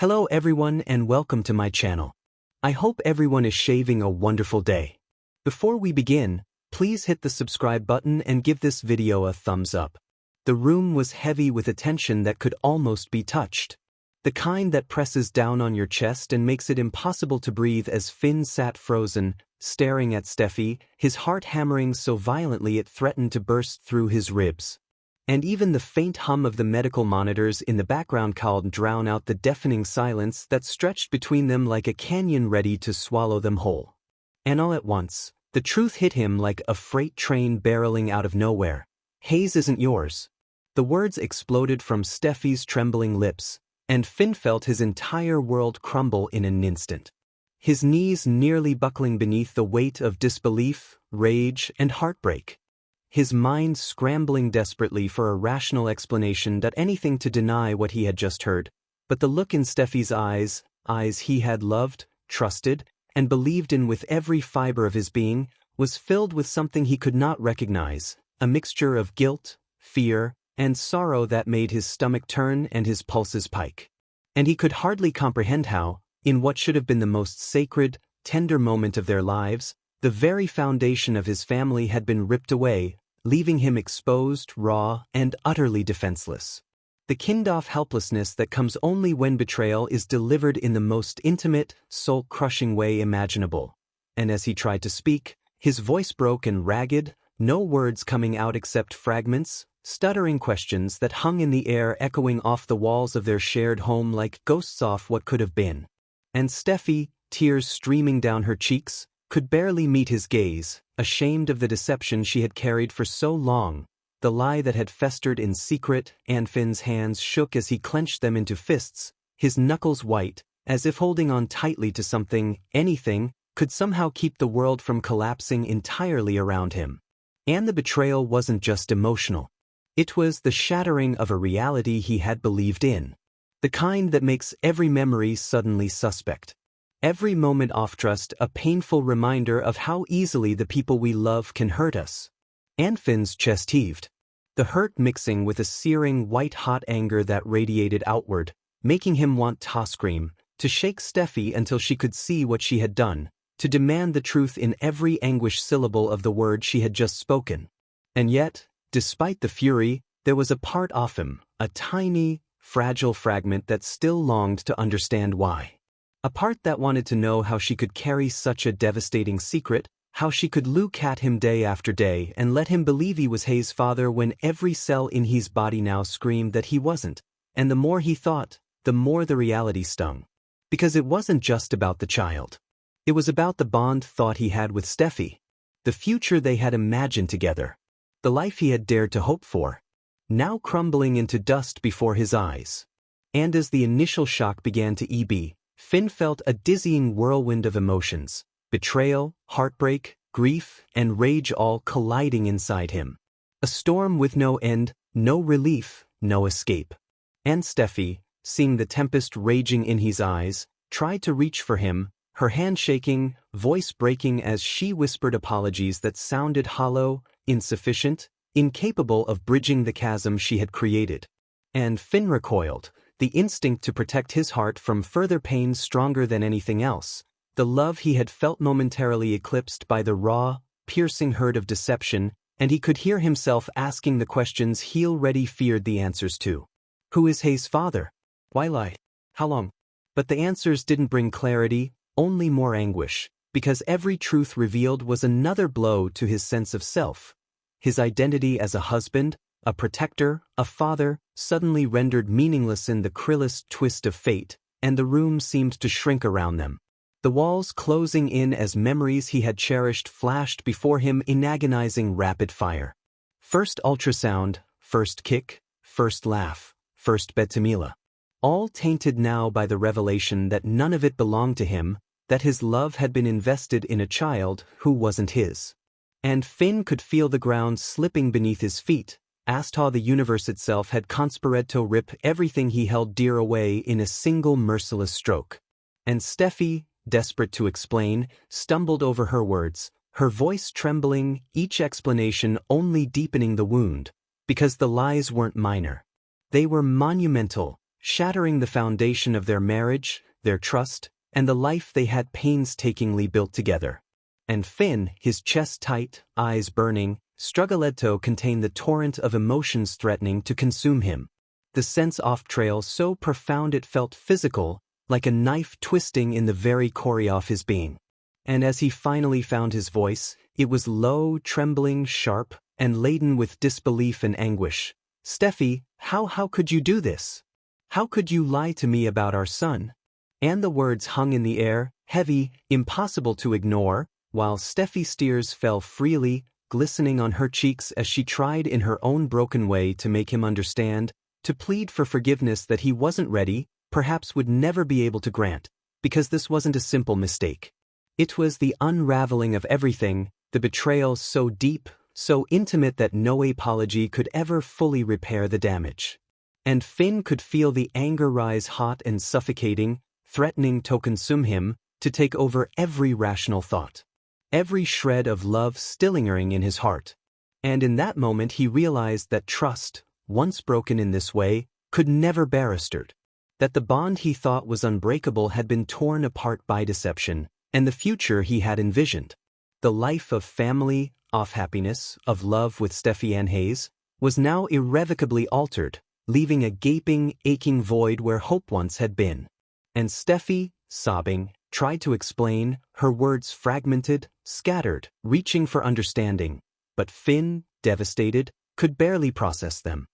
Hello everyone and welcome to my channel. I hope everyone is shaving a wonderful day. Before we begin, please hit the subscribe button and give this video a thumbs up. The room was heavy with attention that could almost be touched. The kind that presses down on your chest and makes it impossible to breathe as Finn sat frozen, staring at Steffy, his heart hammering so violently it threatened to burst through his ribs. And even the faint hum of the medical monitors in the background called drown out the deafening silence that stretched between them like a canyon ready to swallow them whole. And all at once, the truth hit him like a freight train barreling out of nowhere. Hayes isn't yours. The words exploded from Steffy's trembling lips, and Finn felt his entire world crumble in an instant. His knees nearly buckling beneath the weight of disbelief, rage, and heartbreak. His mind scrambling desperately for a rational explanation that anything to deny what he had just heard, but the look in Steffy's eyes he had loved, trusted, and believed in with every fiber of his being, was filled with something he could not recognize, a mixture of guilt, fear, and sorrow that made his stomach turn and his pulses pike. And he could hardly comprehend how, in what should have been the most sacred, tender moment of their lives, the very foundation of his family had been ripped away, leaving him exposed, raw, and utterly defenseless. The kind-of helplessness that comes only when betrayal is delivered in the most intimate, soul-crushing way imaginable. And as he tried to speak, his voice broke and ragged, no words coming out except fragments, stuttering questions that hung in the air echoing off the walls of their shared home like ghosts off what could have been. And Steffy, tears streaming down her cheeks, could barely meet his gaze, ashamed of the deception she had carried for so long, the lie that had festered in secret. And Finn's hands shook as he clenched them into fists, his knuckles white, as if holding on tightly to something, anything, could somehow keep the world from collapsing entirely around him. And the betrayal wasn't just emotional. It was the shattering of a reality he had believed in. The kind that makes every memory suddenly suspect. Every moment off trust a painful reminder of how easily the people we love can hurt us. And Finn's chest heaved. The hurt mixing with a searing white-hot anger that radiated outward, making him want to scream, to shake Steffy until she could see what she had done, to demand the truth in every anguished syllable of the word she had just spoken. And yet, despite the fury, there was a part of him, a tiny, fragile fragment that still longed to understand why. A part that wanted to know how she could carry such a devastating secret, how she could look at him day after day and let him believe he was Hayes' father when every cell in his body now screamed that he wasn't. And the more he thought, the more the reality stung. Because it wasn't just about the child. It was about the bond thought he had with Steffy. The future they had imagined together. The life he had dared to hope for. Now crumbling into dust before his eyes. And as the initial shock began to ebb, Finn felt a dizzying whirlwind of emotions, betrayal, heartbreak, grief, and rage all colliding inside him. A storm with no end, no relief, no escape. And Steffy, seeing the tempest raging in his eyes, tried to reach for him, her hand shaking, voice breaking as she whispered apologies that sounded hollow, insufficient, incapable of bridging the chasm she had created. And Finn recoiled, the instinct to protect his heart from further pain stronger than anything else, the love he had felt momentarily eclipsed by the raw, piercing hurt of deception, and he could hear himself asking the questions he already feared the answers to. Who is Hayes' father? Why lie? How long? But the answers didn't bring clarity, only more anguish, because every truth revealed was another blow to his sense of self. His identity as a husband, a protector, a father, suddenly rendered meaningless in the cruelest twist of fate, and the room seemed to shrink around them. The walls closing in as memories he had cherished flashed before him in agonizing rapid fire. First ultrasound, first kick, first laugh, first bed to Mila. All tainted now by the revelation that none of it belonged to him, that his love had been invested in a child who wasn't his. And Finn could feel the ground slipping beneath his feet, as how the universe itself had conspired to rip everything he held dear away in a single merciless stroke. And Steffy, desperate to explain, stumbled over her words, her voice trembling, each explanation only deepening the wound, because the lies weren't minor. They were monumental, shattering the foundation of their marriage, their trust, and the life they had painstakingly built together. And Finn, his chest tight, eyes burning, struggled to contain the torrent of emotions threatening to consume him. The sense off trail so profound it felt physical, like a knife twisting in the very core of his being. And as he finally found his voice, it was low, trembling, sharp, and laden with disbelief and anguish. "Steffy, how could you do this? How could you lie to me about our son?" And the words hung in the air, heavy, impossible to ignore, while Steffi's tears fell freely, glistening on her cheeks as she tried in her own broken way to make him understand, to plead for forgiveness that he wasn't ready, perhaps would never be able to grant, because this wasn't a simple mistake. It was the unraveling of everything, the betrayal so deep, so intimate that no apology could ever fully repair the damage. And Finn could feel the anger rise hot and suffocating, threatening to consume him, to take over every rational thought. Every shred of love still lingering in his heart. And in that moment he realized that trust, once broken in this way, could never be restored. That the bond he thought was unbreakable had been torn apart by deception, and the future he had envisioned, the life of family, of happiness, of love with Steffy Ann Hayes, was now irrevocably altered, leaving a gaping, aching void where hope once had been. And Steffy, sobbing, tried to explain, her words fragmented, scattered, reaching for understanding, but Finn, devastated, could barely process them.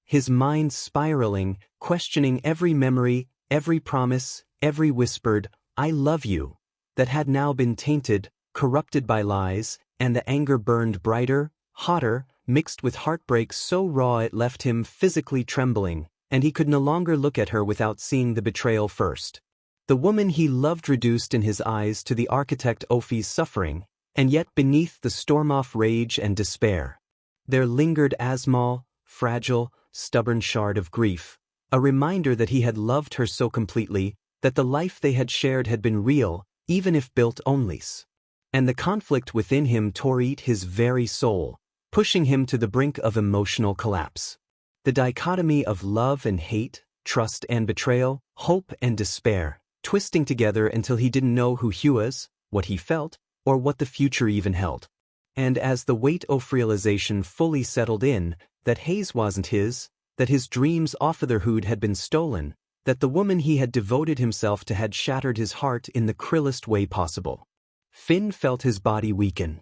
His mind spiraling, questioning every memory, every promise, every whispered, "I love you," that had now been tainted, corrupted by lies, and the anger burned brighter, hotter, mixed with heartbreak so raw it left him physically trembling, and he could no longer look at her without seeing the betrayal first. The woman he loved reduced in his eyes to the architect Ophi's suffering, and yet beneath the storm-off rage and despair, there lingered a small, fragile, stubborn shard of grief, a reminder that he had loved her so completely, that the life they had shared had been real, even if built only. And the conflict within him tore at his very soul, pushing him to the brink of emotional collapse. The dichotomy of love and hate, trust and betrayal, hope and despair, twisting together until he didn't know who he was, what he felt, or what the future even held. And as the weight of realization fully settled in, that Hayes wasn't his, that his dreams of fatherhood had been stolen, that the woman he had devoted himself to had shattered his heart in the cruelest way possible, Finn felt his body weaken.